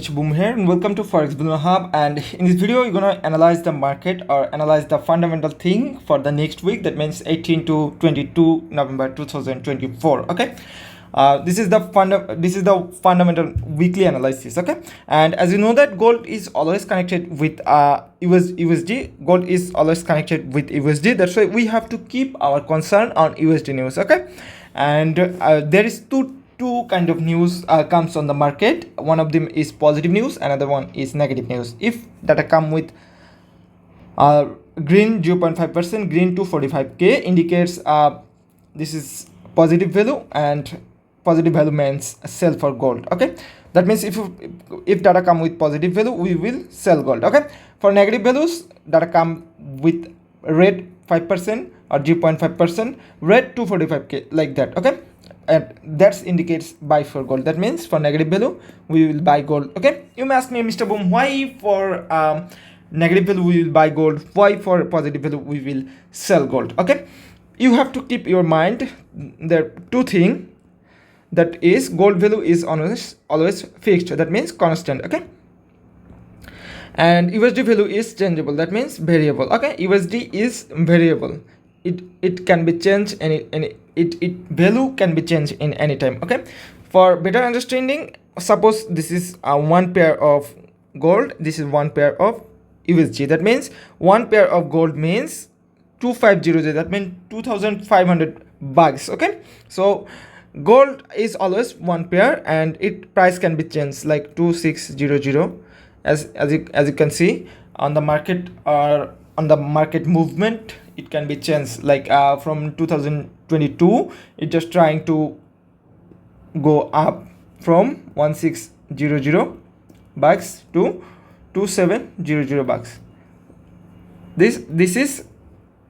Mr. Boom here, and welcome to Forex Business Hub. And in this video, you're gonna analyze the market or analyze the fundamental thing for the next week. That means 18 to 22 November 2024. Okay, this is the fundamental weekly analysis. Okay, and as you know that gold is always connected with USD. Gold is always connected with USD. That's why we have to keep our concern on USD news. Okay, and there is two kind of news comes on the market. One of them is positive news, another one is negative news. If data come with green 0.5%, green 245k indicates this is positive value, and positive value means sell for gold. Okay, that means if data come with positive value, we will sell gold. Okay, for negative values, data come with red 5% or 0.5%, red 245k, like that. Okay, and that indicates buy for gold. That means for negative value we will buy gold. Okay, you may ask me, Mr. Boom, why for negative value we will buy gold, why for positive value we will sell gold? Okay, you have to keep your mind there are two things, that is gold value is always fixed, that means constant. Okay, and USD value is changeable, that means variable. Okay, USD is variable, it can be changed it value can be changed in any time. Okay, for better understanding, suppose this is one pair of gold, this is one pair of USD. That means one pair of gold means 2500, that means 2500 bucks. Okay, so gold is always one pair and it price can be changed like 2600, as you can see on the market, or on the market movement it can be changed, like from 2022 it just trying to go up from 1600 bucks to 2700 bucks. This is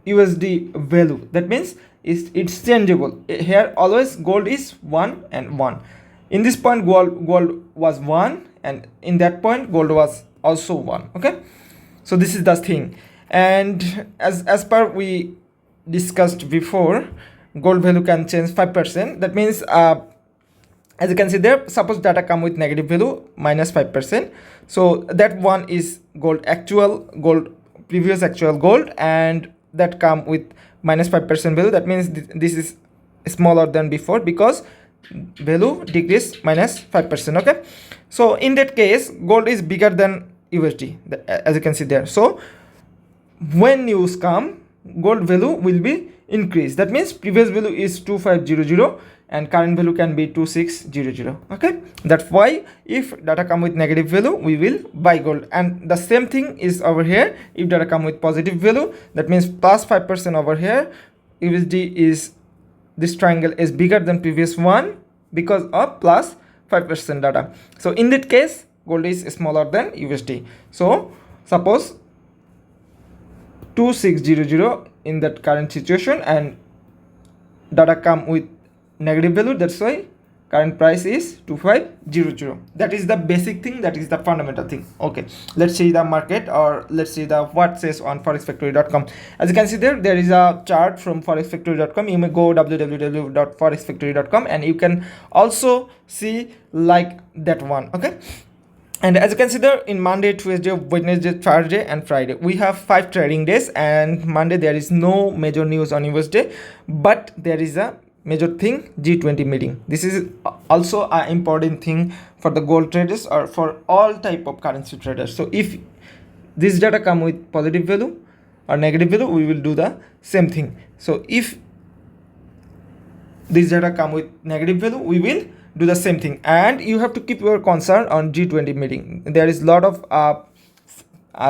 USD value, that means it's changeable. Here always gold is 1 and 1. In this point gold was 1, and in that point gold was also 1. Okay, so this is the thing. And as per we discussed before, gold value can change 5%. That means as you can see there, suppose data come with negative value minus 5%, so that one is gold, actual gold, previous actual gold, and that come with minus 5% value. That means this is smaller than before because value decrease minus 5%. Okay, so in that case gold is bigger than USD, as you can see there. So when news come, gold value will be increased. That means previous value is 2500 and current value can be 2600. Okay, that's why if data come with negative value we will buy gold. And the same thing is over here. If data come with positive value, that means plus 5% over here. USD is, this triangle is bigger than previous one because of plus 5% data. So in that case gold is smaller than USD. So suppose 2600 in that current situation, and data come with negative value, that's why current price is 2500. That is the basic thing, that is the fundamental thing. Okay, let's see the market, or let's see the what says on forexfactory.com. as you can see there is a chart from forexfactory.com. you may go www.forexfactory.com and you can also see like that one. Okay, and as you can see there, in Monday, Tuesday, Wednesday, Thursday and Friday we have 5 trading days, and Monday there is no major news on USD, but there is a major thing, G20 meeting. This is also an important thing for the gold traders or for all type of currency traders. So if this data come with positive value or negative value, we will do the same thing. So if this data come with negative value, we will do the same thing. And you have to keep your concern on G20 meeting. There is a lot of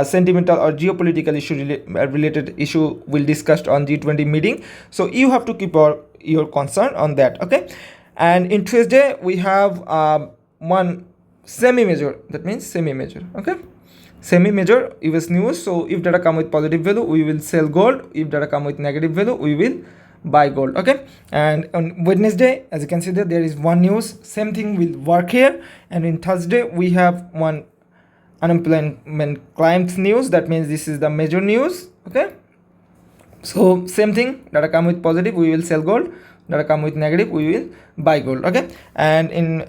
sentimental or geopolitical issue related issue will discussed on G20 meeting, so you have to keep your concern on that. Okay, and in Tuesday we have one semi-major, that means semi-major. Okay, semi-major US news. So if data come with positive value, we will sell gold. If data come with negative value, we will buy gold. Okay, and on Wednesday, as you can see there is one news, same thing will work here. And in Thursday we have one unemployment claims news, that means this is the major news. Okay, so same thing, data come with positive, we will sell gold. Data come with negative, we will buy gold. Okay, and in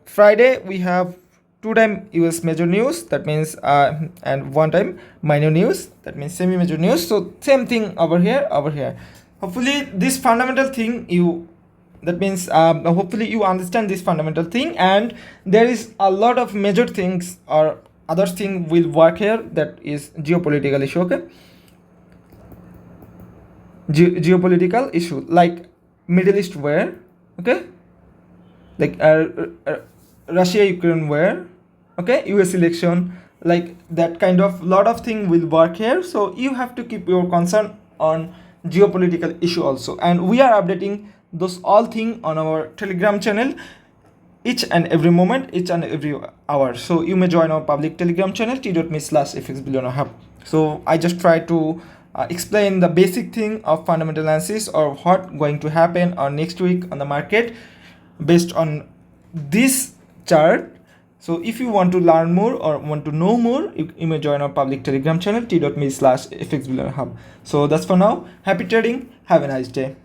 Friday we have two time US major news, that means and one time minor news, that means semi major news. So same thing over here, over here. Hopefully this fundamental thing you, that means hopefully you understand this fundamental thing, and there is a lot of major things or other thing will work here, that is geopolitical issue. Okay, geopolitical issue like Middle East war, okay, like Russia Ukraine war, okay, US election, like that kind of lot of thing will work here. So you have to keep your concern on geopolitical issue also, and we are updating those all thing on our Telegram channel each and every moment, each and every hour. So you may join our public Telegram channel t.me/fxbillionaire hub. So I just try to explain the basic thing of fundamental analysis or what going to happen on next week on the market based on this chart. So if you want to learn more or want to know more, you may join our public Telegram channel t.me/fxbillionaire hub. So that's for now. Happy trading. Have a nice day.